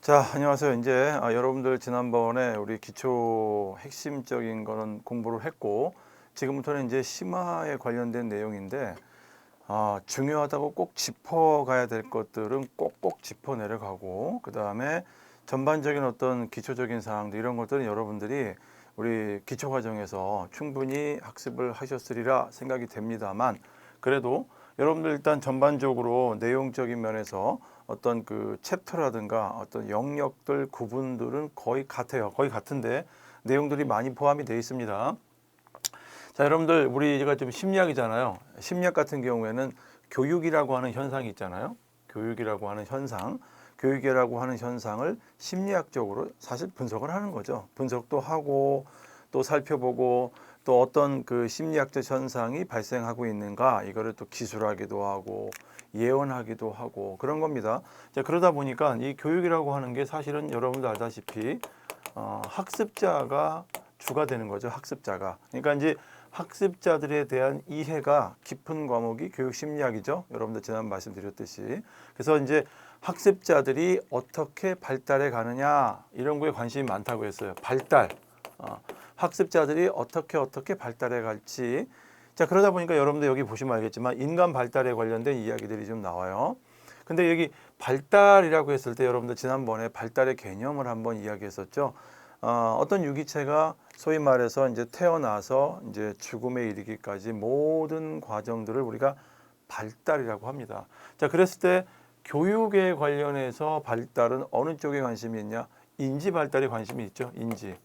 자, 안녕하세요. 이제 여러분들 지난번에 우리 기초 핵심적인 거는 공부를 했고, 지금부터는 이제 심화에 관련된 내용인데, 중요하다고 꼭 짚어가야 될 것들은 꼭꼭 짚어 내려가고, 그 다음에 전반적인 어떤 기초적인 사항들, 이런 것들은 여러분들이 우리 기초 과정에서 충분히 학습을 하셨으리라 생각이 됩니다만, 그래도 여러분들 일단 전반적으로 내용적인 면에서 어떤 그 챕터라든가 어떤 영역들 구분들은 거의 같아요. 거의 같은데 내용들이 많이 포함이 되어 있습니다. 자, 여러분들 우리가 좀 심리학이잖아요. 심리학 같은 경우에는 교육이라고 하는 현상이 있잖아요. 교육이라고 하는 현상, 교육이라고 하는 현상을 심리학적으로 사실 분석을 하는 거죠. 분석도 하고 또 살펴보고 또 어떤 그 심리학적 현상이 발생하고 있는가 이거를 또 기술하기도 하고 예언하기도 하고 그런 겁니다. 자, 그러다 보니까 이 교육이라고 하는 게 사실은 여러분도 알다시피 학습자가 주가 되는 거죠. 학습자가. 그러니까 이제 학습자들에 대한 이해가 깊은 과목이 교육심리학이죠. 여러분들 지난 말씀드렸듯이. 그래서 이제 학습자들이 어떻게 발달해 가느냐 이런 거에 관심이 많다고 했어요. 발달. 학습자들이 어떻게 발달해 갈지. 자, 그러다 보니까 여러분들 여기 보시면 알겠지만 인간 발달에 관련된 이야기들이 좀 나와요. 근데 여기 발달이라고 했을 때 여러분들 지난번에 발달의 개념을 한번 이야기했었죠. 어떤 유기체가 소위 말해서 이제 태어나서 이제 죽음에 이르기까지 모든 과정들을 우리가 발달이라고 합니다. 자, 그랬을 때 교육에 관련해서 발달은 어느 쪽에 관심이 있냐? 인지 발달에 관심이 있죠. 인지.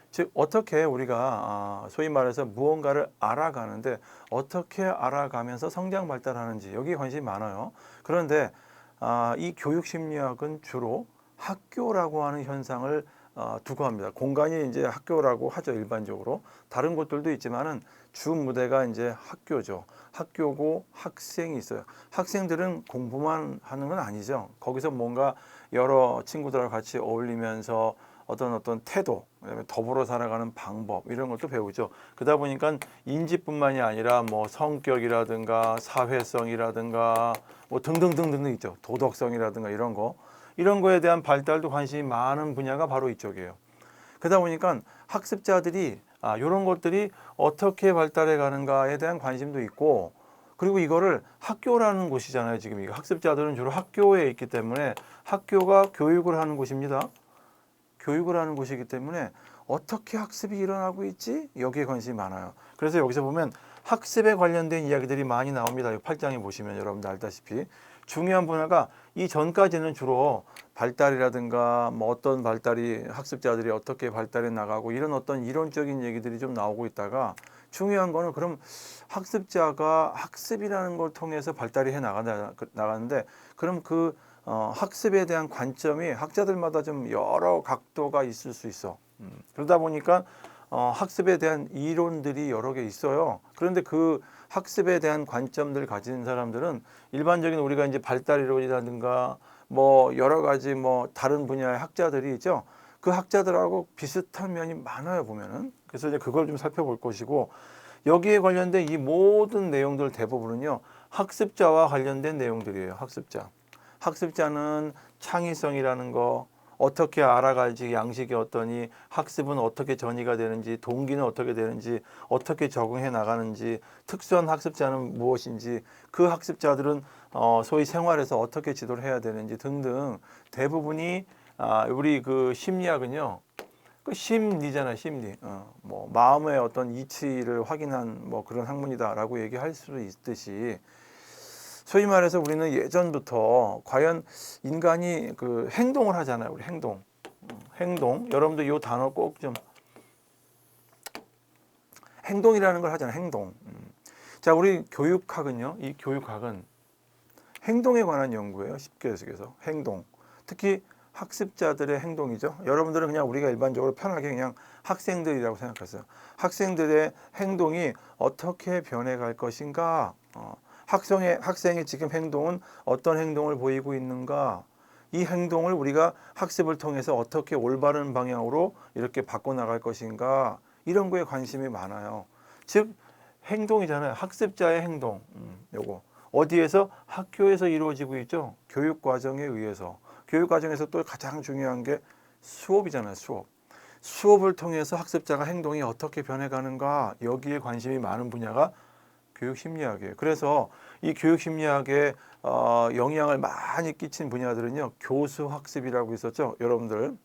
즉 어떻게 우리가 소위 말해서 무언가를 알아가는데 어떻게 알아가면서 성장 발달하는지 여기에 관심이 많아요. 그런데 이 교육 심리학은 주로 학교라고 하는 현상을 두고 합니다. 공간이 이제 학교라고 하죠, 일반적으로. 다른 곳들도 있지만은 주 무대가 이제 학교죠. 학교고 학생이 있어요. 학생들은 공부만 하는 건 아니죠. 거기서 뭔가 여러 친구들과 같이 어울리면서 어떤 태도, 그다음에 더불어 살아가는 방법 이런 것도 배우죠. 그러다 보니까 인지뿐만이 아니라 뭐 성격이라든가 사회성이라든가 뭐 등등등등 있죠. 도덕성이라든가 이런 거에 대한 발달도 관심이 많은 분야가 바로 이쪽이에요. 그러다 보니까 학습자들이 이런 것들이 어떻게 발달해 가는가에 대한 관심도 있고 그리고 이거를 학교라는 곳이잖아요. 지금 이 학습자들은 주로 학교에 있기 때문에 학교가 교육을 하는 곳입니다. 교육을 하는 곳이기 때문에 어떻게 학습이 일어나고 있지? 여기에 관심이 많아요. 그래서 여기서 보면 학습에 관련된 이야기들이 많이 나옵니다. 8장에 보시면 여러분들 알다시피 중요한 분야가 이 전까지는 주로 발달이라든가 뭐 어떤 발달이 학습자들이 어떻게 발달해 나가고 이런 어떤 이론적인 얘기들이 좀 나오고 있다가 중요한 거는 그럼 학습자가 학습이라는 걸 통해서 발달이 해 나가는데 그럼 그 학습에 대한 관점이 학자들마다 좀 여러 각도가 있을 수 있어. 그러다 보니까 학습에 대한 이론들이 여러 개 있어요. 그런데 그 학습에 대한 관점들 가진 사람들은 일반적인 우리가 이제 발달 이론이라든가 뭐 여러 가지 뭐 다른 분야의 학자들이 있죠. 그 학자들하고 비슷한 면이 많아요, 보면은. 그래서 이제 그걸 좀 살펴볼 것이고 여기에 관련된 이 모든 내용들 대부분은요. 학습자와 관련된 내용들이에요. 학습자. 학습자는 창의성이라는 거 어떻게 알아갈지 양식이 어떠니 학습은 어떻게 전이가 되는지 동기는 어떻게 되는지 어떻게 적응해 나가는지 특수한 학습자는 무엇인지 그 학습자들은 소위 생활에서 어떻게 지도를 해야 되는지 등등 대부분이 우리 그 심리학은요 그 심리잖아요 심리 뭐 마음의 어떤 이치를 확인한 뭐 그런 학문이다라고 얘기할 수도 있듯이 소위 말해서 우리는 예전부터 과연 인간이 그 행동을 하잖아요. 우리 행동. 행동. 여러분들 이 단어 꼭 좀 행동이라는 걸 하잖아요. 행동. 자, 우리 교육학은요. 이 교육학은 행동에 관한 연구예요. 쉽게 해석해서. 행동. 특히 학습자들의 행동이죠. 여러분들은 그냥 우리가 일반적으로 편하게 그냥 학생들이라고 생각하세요. 학생들의 행동이 어떻게 변해갈 것인가? 학생의 지금 행동은 어떤 행동을 보이고 있는가? 이 행동을 우리가 학습을 통해서 어떻게 올바른 방향으로 이렇게 바꿔나갈 것인가? 이런 거에 관심이 많아요. 즉, 행동이잖아요. 학습자의 행동. 요거. 어디에서? 학교에서 이루어지고 있죠. 교육 과정에 의해서. 교육 과정에서 또 가장 중요한 게 수업이잖아요. 수업을 통해서 학습자가 행동이 어떻게 변해가는가, 여기에 관심이 많은 분야가 교육심리학이에요. 그래서 이 교육심리학에 영향을 많이 끼친 분야들은요, 교수학습이라고 있었죠. 여러분들